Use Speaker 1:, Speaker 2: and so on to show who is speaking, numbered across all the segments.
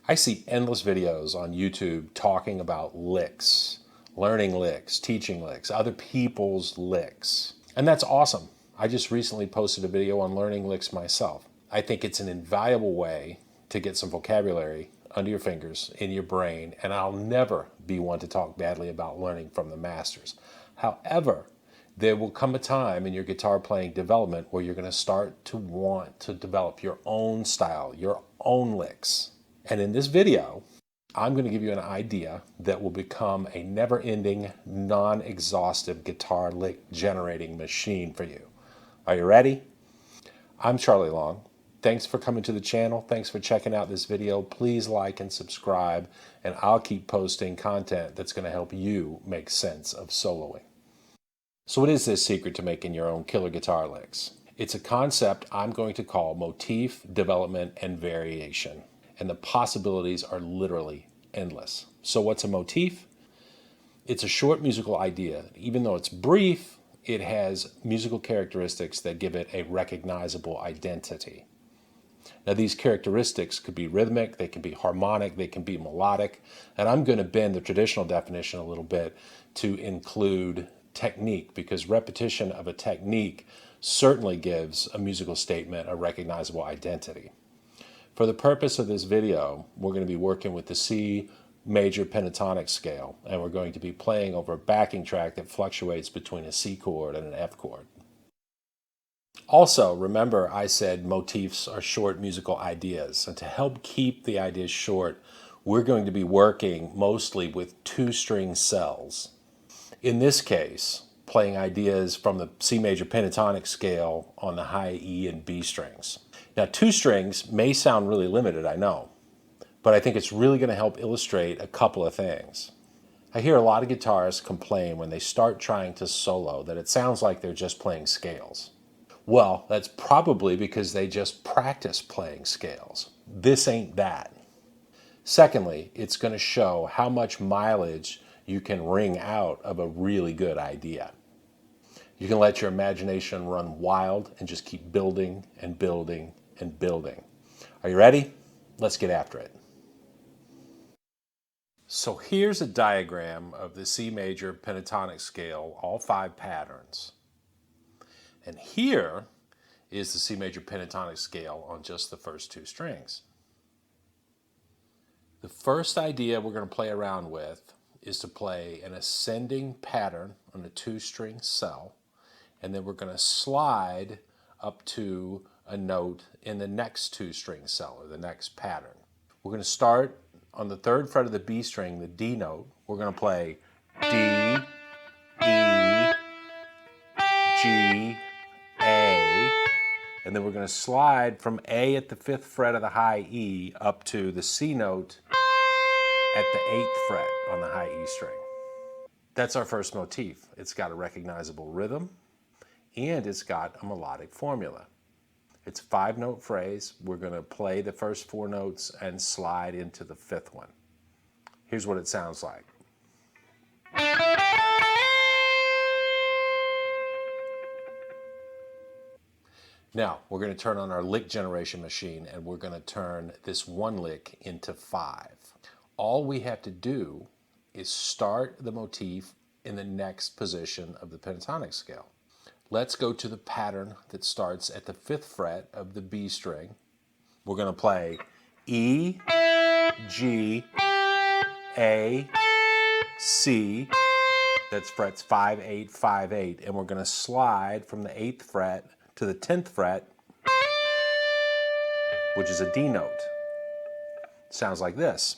Speaker 1: I see endless videos on YouTube talking about licks, learning licks, teaching licks, other people's licks. And that's awesome. I just recently posted a video on learning licks myself. I think it's an invaluable way to get some vocabulary under your fingers, in your brain, and I'll never be one to talk badly about learning from the masters. However, there will come a time in your guitar playing development where you're going to start to want to develop your own style, your own licks. And in this video, I'm going to give you an idea that will become a never-ending, non-exhaustive guitar lick generating machine for you. Are you ready? I'm Charlie Long. Thanks for coming to the channel. Thanks for checking out this video. Please like and subscribe, and I'll keep posting content that's going to help you make sense of soloing. So what is this secret to making your own killer guitar licks? It's a concept I'm going to call motif, development, and variation. And the possibilities are literally endless. So what's a motif? It's a short musical idea. Even though it's brief, it has musical characteristics that give it a recognizable identity. Now these characteristics could be rhythmic, they can be harmonic, they can be melodic, and I'm going to bend the traditional definition a little bit to include technique, because repetition of a technique certainly gives a musical statement a recognizable identity. For the purpose of this video, we're going to be working with the C major pentatonic scale, and we're going to be playing over a backing track that fluctuates between a C chord and an F chord. Also, remember I said motifs are short musical ideas, and to help keep the ideas short, we're going to be working mostly with two-string cells. In this case, playing ideas from the C major pentatonic scale on the high E and B strings. Now, two strings may sound really limited, I know, but I think it's really going to help illustrate a couple of things. I hear a lot of guitarists complain when they start trying to solo that it sounds like they're just playing scales. Well, that's probably because they just practice playing scales. This ain't that. Secondly, it's going to show how much mileage you can wring out of a really good idea. You can let your imagination run wild and just keep building and building and building. Are you ready? Let's get after it. So here's a diagram of the C major pentatonic scale, all 5 patterns. And here is the C major pentatonic scale on just the first 2 strings. The first idea we're going to play around with is to play an ascending pattern on a 2-string cell, and then we're going to slide up to a note in the next 2-string cell, or the next pattern. We're going to start on the 3rd fret of the B string, the D note. We're going to play D, E, G, A, and then we're going to slide from A at the 5th fret of the high E up to the C note at the 8th fret on the high E string. That's our first motif. It's got a recognizable rhythm, and it's got a melodic formula. It's a 5-note phrase. We're going to play the first 4 notes and slide into the 5th one. Here's what it sounds like. Now, we're going to turn on our lick generation machine, and we're going to turn this 1 lick into 5. All we have to do is start the motif in the next position of the pentatonic scale. Let's go to the pattern that starts at the 5th fret of the B string. We're going to play E, G, A, C. That's frets 5, 8, 5, 8. And we're going to slide from the 8th fret to the 10th fret, which is a D note. Sounds like this.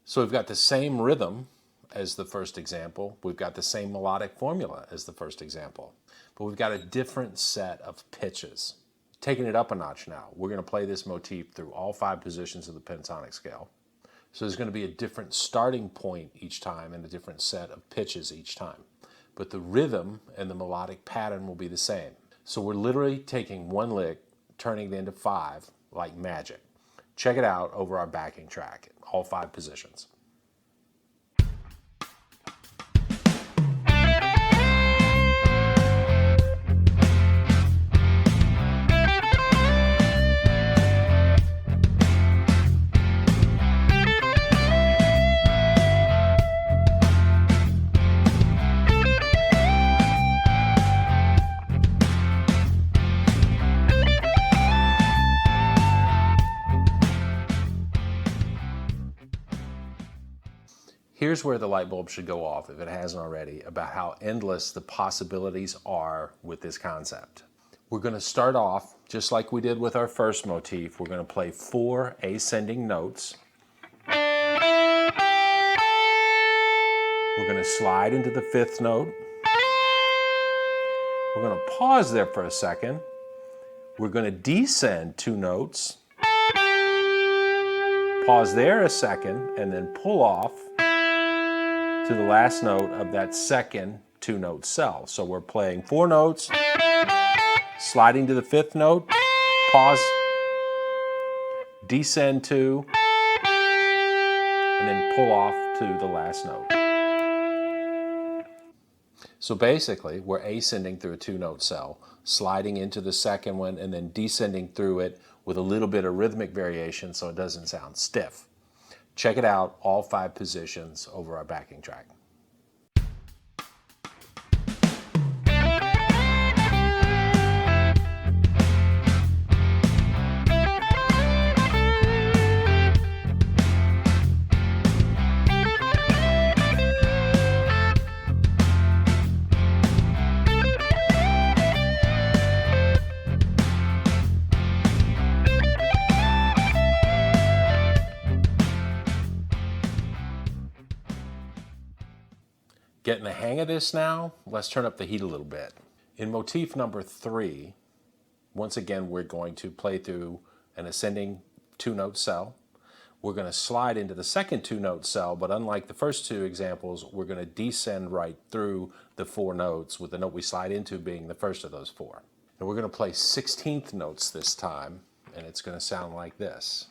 Speaker 1: So we've got the same rhythm as the first example. We've got the same melodic formula as the first example, but we've got a different set of pitches. Taking it up a notch now, we're going to play this motif through all 5 positions of the pentatonic scale. So there's going to be a different starting point each time and a different set of pitches each time. But the rhythm and the melodic pattern will be the same. So we're literally taking 1 lick, turning it into 5 like magic. Check it out over our backing track, all 5 positions. Here's where the light bulb should go off, if it hasn't already, about how endless the possibilities are with this concept. We're going to start off just like we did with our first motif. We're going to play 4 ascending notes. We're going to slide into the 5th note. We're going to pause there for a second. We're going to descend 2 notes. Pause there a second and then pull off to the last note of that second 2-note cell. So we're playing 4 notes, sliding to the 5th note, pause, descend 2, and then pull off to the last note. So basically, we're ascending through a 2-note cell, sliding into the second one, and then descending through it with a little bit of rhythmic variation so it doesn't sound stiff. Check it out, all 5 positions over our backing track. Getting the hang of this now, let's turn up the heat a little bit. In motif number 3, once again, we're going to play through an ascending 2-note cell. We're going to slide into the second 2-note cell, but unlike the first 2 examples, we're going to descend right through the 4 notes, with the note we slide into being the first of those 4. And we're going to play 16th notes this time, and it's going to sound like this.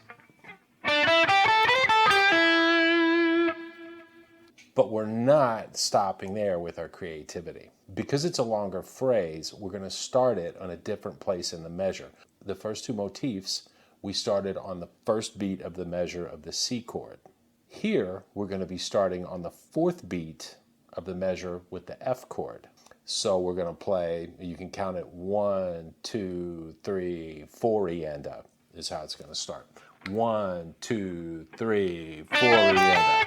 Speaker 1: But we're not stopping there with our creativity. Because it's a longer phrase, we're going to start it on a different place in the measure. The first 2 motifs, we started on the first beat of the measure of the C chord. Here, we're going to be starting on the 4th beat of the measure with the F chord. So we're going to play, you can count it 1, 2, 3, 4 rienda is how it's going to start. 1, 2, 3, 4 rienda.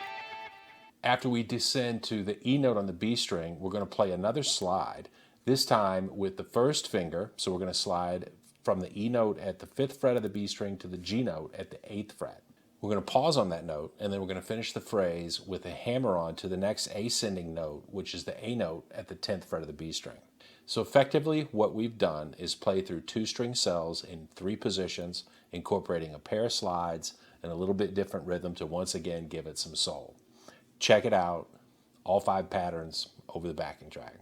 Speaker 1: After we descend to the E note on the B string, we're going to play another slide, this time with the first finger. So we're going to slide from the E note at the 5th fret of the B string to the G note at the 8th fret. We're going to pause on that note, and then we're going to finish the phrase with a hammer on to the next ascending note, which is the A note at the 10th fret of the B string. So effectively, what we've done is play through 2 string cells in 3 positions, incorporating a pair of slides and a little bit different rhythm to once again give it some soul. Check it out, all 5 patterns over the backing track.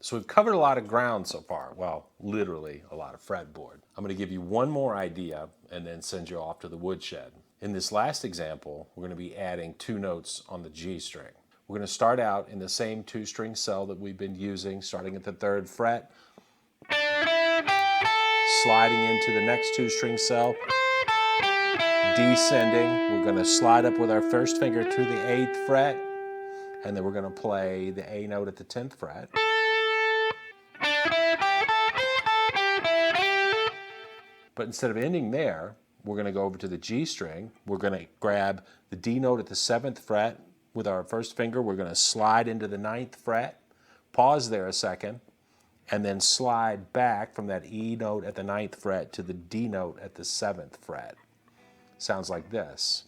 Speaker 1: So we've covered a lot of ground so far. Well, literally a lot of fretboard. I'm going to give you one more idea and then send you off to the woodshed. In this last example, we're going to be adding 2 notes on the G string. We're going to start out in the same 2-string cell that we've been using, starting at the 3rd fret, sliding into the next 2-string cell, descending. We're going to slide up with our first finger to the 8th fret, and then we're going to play the A note at the 10th fret. But instead of ending there, we're going to go over to the G string. We're going to grab the D note at the 7th fret. With our first finger, we're going to slide into the 9th fret, pause there a second, and then slide back from that E note at the 9th fret to the D note at the 7th fret. Sounds like this.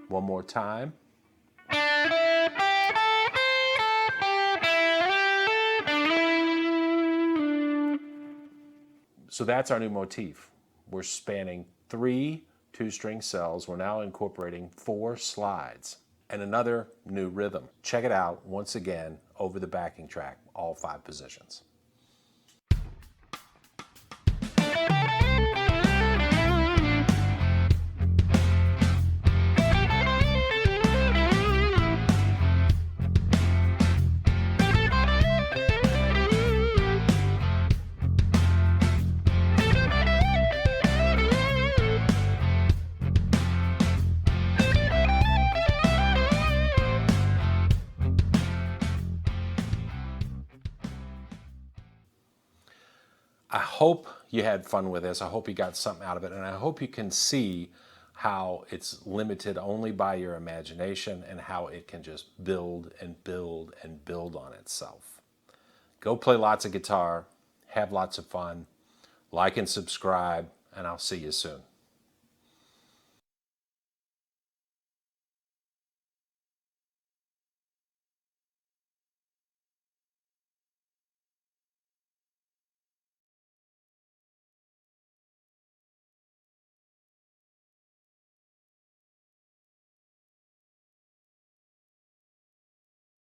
Speaker 1: One more time. So that's our new motif. We're spanning 3 2-string cells. We're now incorporating 4 slides and another new rhythm. Check it out once again over the backing track, all 5 positions. I hope you had fun with this. I hope you got something out of it. And I hope you can see how it's limited only by your imagination and how it can just build and build and build on itself. Go play lots of guitar, have lots of fun, like and subscribe, and I'll see you soon.